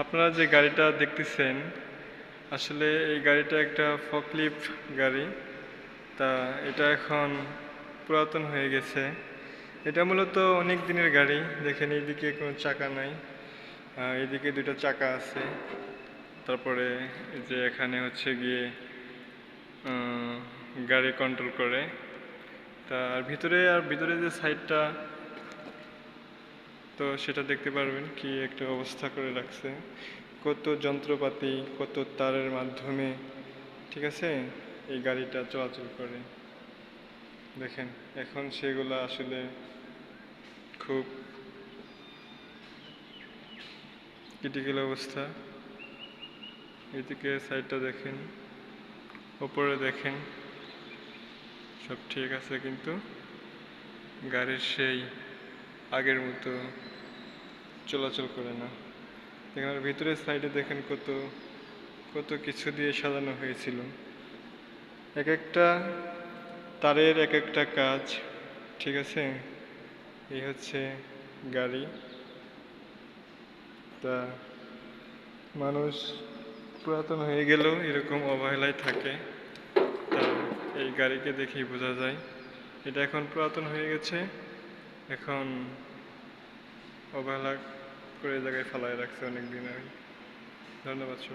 আপনারা যে গাড়িটা দেখতেছেন, আসলে এই গাড়িটা একটা ফকলিফট গাড়ি। তা এটা এখন পুরাতন হয়ে গেছে। এটা মূলত অনেক দিনের গাড়ি। দেখেন এইদিকে কোনো চাকা নাই, এইদিকে দুটো চাকা আছে। তারপরে এই যে এখানে হচ্ছে গিয়ে গাড়ি কন্ট্রোল করে। আর ভিতরে যে সাইডটা, তো সেটা দেখতে পারবেন কি একটা অবস্থা করে রাখছে। কত যন্ত্রপাতি, কত তারের মাধ্যমে, ঠিক আছে, এই গাড়িটা চলাচল করে। দেখেন এখন সেগুলা আসলে খুব ক্রিটিক্যাল অবস্থা। এদিকে সাইডটা দেখেন, ওপরে দেখেন, সব ঠিক আছে, কিন্তু গাড়ির সেই আগের মতো চলাচল করে না। দেখেন আর ভিতরের সাইডে দেখেন কত কত কিছু দিয়ে সাজানো হয়েছিল। এক একটা তারের এক একটা কাজ, ঠিক আছে। এই হচ্ছে গাড়ি। তা মানুষ পুরাতন হয়ে গেলেও এরকম অবহেলায় থাকে। তা এই গাড়িকে দেখেই বোঝা যায় এটা এখন পুরাতন হয়ে গেছে। এখন অবহেলা করে জায়গায় ফেলায় রাখছে অনেক দিন আগে। ধন্যবাদ সবাই।